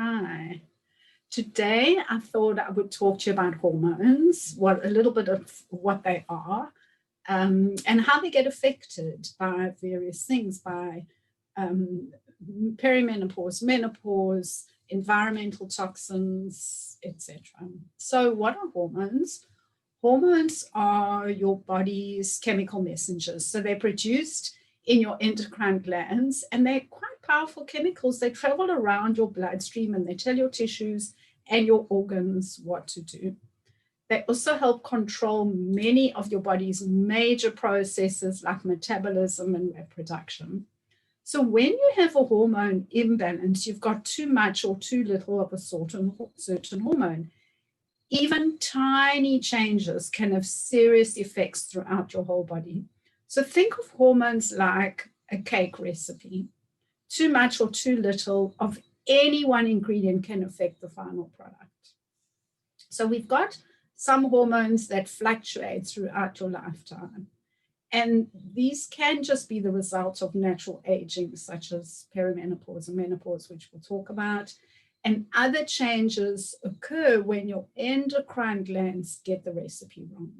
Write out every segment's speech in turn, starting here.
Hi. Today, I thought I would talk to you about hormones, a little bit of what they are, and how they get affected by various things, by um, perimenopause, menopause, environmental toxins, etc. So what are hormones? Hormones are your body's chemical messengers. So they're produced in your endocrine glands, and they're quite powerful chemicals. They travel around your bloodstream and they tell your tissues and your organs what to do. They also help control many of your body's major processes like metabolism and reproduction. So when you have a hormone imbalance, you've got too much or too little of a certain hormone. Even tiny changes can have serious effects throughout your whole body. So think of hormones like a cake recipe. Too much or too little of any one ingredient can affect the final product. So we've got some hormones that fluctuate throughout your lifetime. And these can just be the result of natural aging, such as perimenopause and menopause, which we'll talk about. And other changes occur when your endocrine glands get the recipe wrong.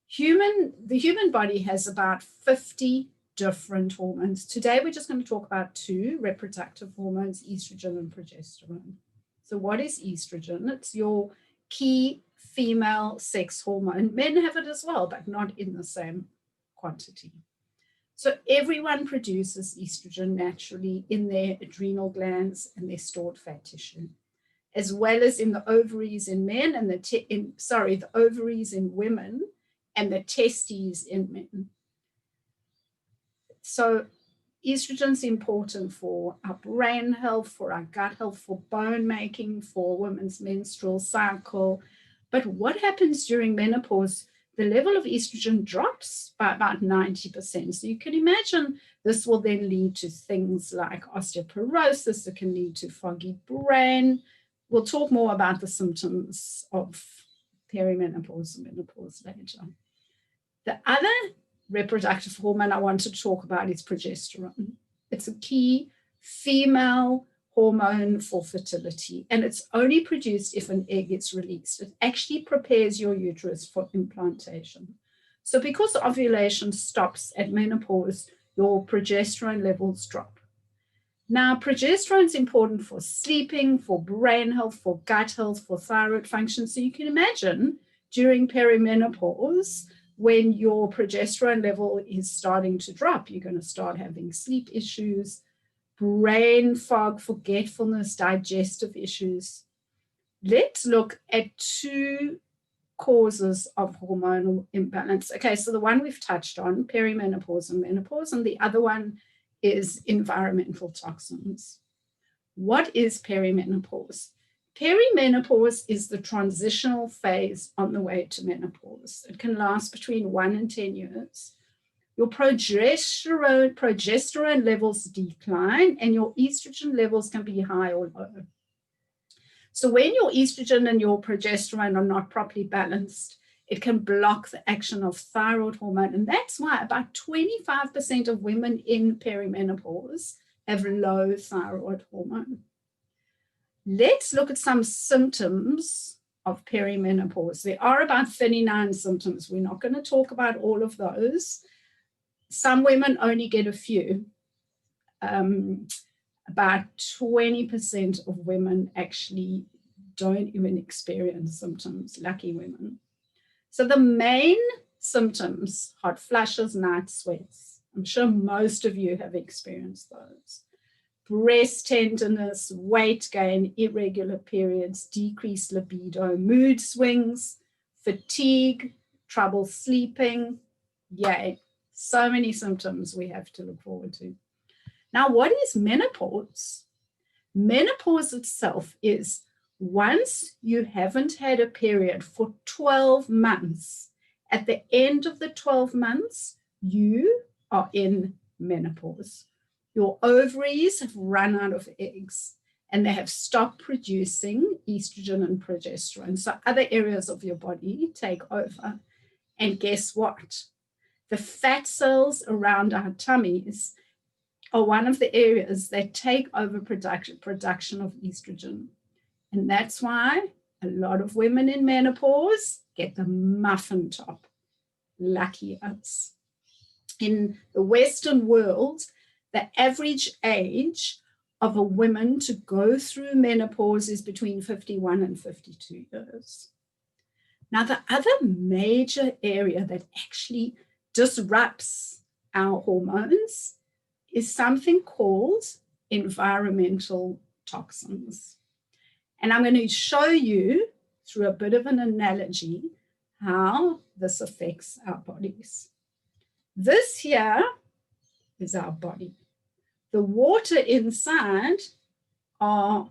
The human body has about 50 different hormones. Today, we're just going to talk about two reproductive hormones, estrogen and progesterone. So what is estrogen? It's your key female sex hormone. Men have it as well, but not in the same quantity. So everyone produces estrogen naturally in their adrenal glands and their stored fat tissue, as well as in the ovaries in men and the ovaries in women and the testes in men. So estrogen is important for our brain health, for our gut health, for bone making, for women's menstrual cycle. But what happens during menopause? The level of estrogen drops by about 90%. So you can imagine this will then lead to things like osteoporosis. It can lead to foggy brain. We'll talk more about the symptoms of perimenopause and menopause later. The other reproductive hormone I want to talk about is progesterone. It's a key female hormone for fertility, and it's only produced if an egg is released. It actually prepares your uterus for implantation. So because ovulation stops at menopause, your progesterone levels drop. Now, progesterone is important for sleeping, for brain health, for gut health, for thyroid function. So you can imagine during perimenopause, when your progesterone level is starting to drop, you're going to start having sleep issues, brain fog, forgetfulness, digestive issues. Let's look at two causes of hormonal imbalance. Okay, so the one we've touched on, perimenopause and menopause, and the other one is environmental toxins. What is perimenopause? Perimenopause is the transitional phase on the way to menopause. It can last between 1 and 10 years. Your progesterone levels decline and your estrogen levels can be high or low. So when your estrogen and your progesterone are not properly balanced, it can block the action of thyroid hormone. And that's why about 25% of women in perimenopause have low thyroid hormone. Let's look at some symptoms of perimenopause. There are about 39 symptoms. We're not going to talk about all of those. Some women only get a few. About 20% of women actually don't even experience symptoms, lucky women. So the main symptoms, hot flushes, night sweats. I'm sure most of you have experienced those. Breast tenderness, weight gain, irregular periods, decreased libido, mood swings, fatigue, trouble sleeping. Yay, so many symptoms we have to look forward to. Now, what is menopause? Menopause itself is once you haven't had a period for 12 months, at the end of the 12 months, you are in menopause. Your ovaries have run out of eggs and they have stopped producing estrogen and progesterone. So other areas of your body take over. And guess what? The fat cells around our tummies are one of the areas that take over production of estrogen. And that's why a lot of women in menopause get the muffin top. Lucky us. In the Western world, the average age of a woman to go through menopause is between 51 and 52 years. Now, the other major area that actually disrupts our hormones is something called environmental toxins. And I'm going to show you through a bit of an analogy how this affects our bodies. This here is our body. The water inside are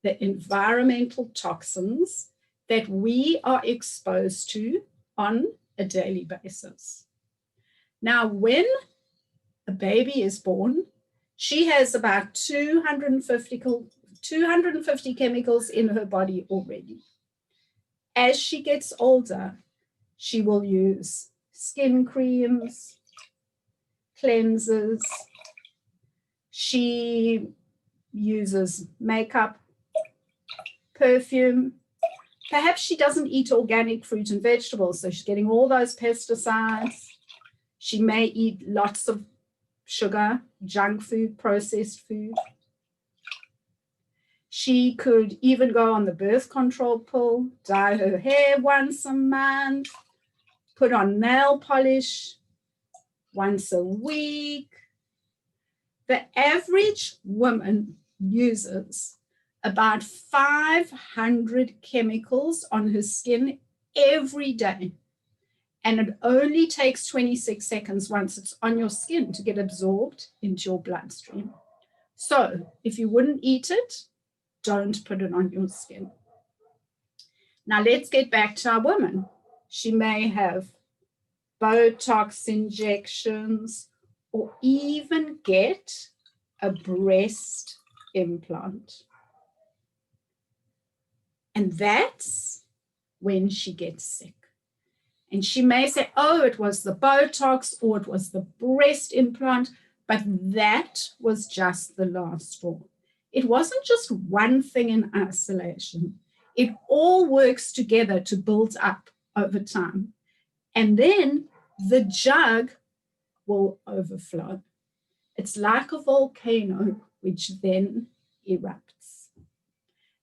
the environmental toxins that we are exposed to on a daily basis. Now, when a baby is born, she has about 250 chemicals in her body already. As she gets older, she will use skin creams, cleansers. She uses makeup, perfume. Perhaps she doesn't eat organic fruit and vegetables, so she's getting all those pesticides. She may eat lots of sugar, junk food, processed food. She could even go on the birth control pill, dye her hair once a month, put on nail polish once a week. The average woman uses about 500 chemicals on her skin every day. And it only takes 26 seconds once it's on your skin to get absorbed into your bloodstream. So if you wouldn't eat it, don't put it on your skin. Now let's get back to our woman. She may have Botox injections or even get a breast implant. And that's when she gets sick. And she may say, oh, it was the Botox or it was the breast implant, but that was just the last straw. It wasn't just one thing in isolation. It all works together to build up over time. And then the jug will overflow. It's like a volcano, which then erupts.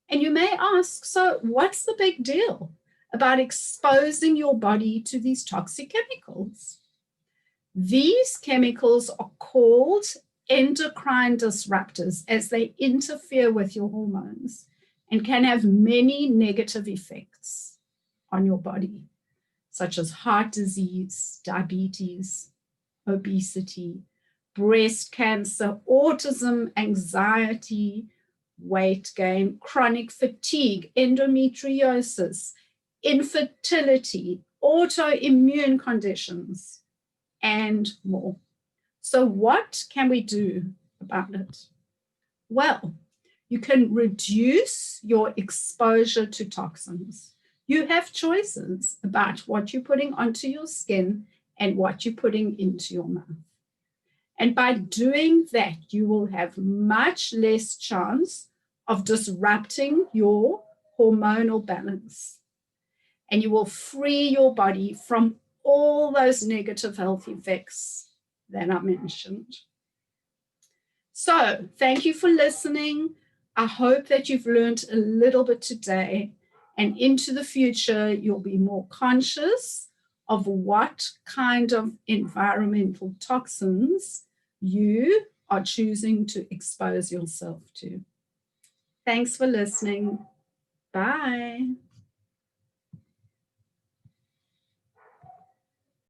And you may ask, so what's the big deal about exposing your body to these toxic chemicals? These chemicals are called endocrine disruptors as they interfere with your hormones and can have many negative effects on your body, such as heart disease, diabetes, obesity, breast cancer, autism, anxiety, weight gain, chronic fatigue, endometriosis, infertility, autoimmune conditions, and more. So what can we do about it? Well, you can reduce your exposure to toxins. You have choices about what you're putting onto your skin and what you're putting into your mouth. And by doing that, you will have much less chance of disrupting your hormonal balance. And you will free your body from all those negative health effects that I mentioned. So thank you for listening. I hope that you've learned a little bit today, and into the future, you'll be more conscious of what kind of environmental toxins you are choosing to expose yourself to. Thanks for listening. Bye.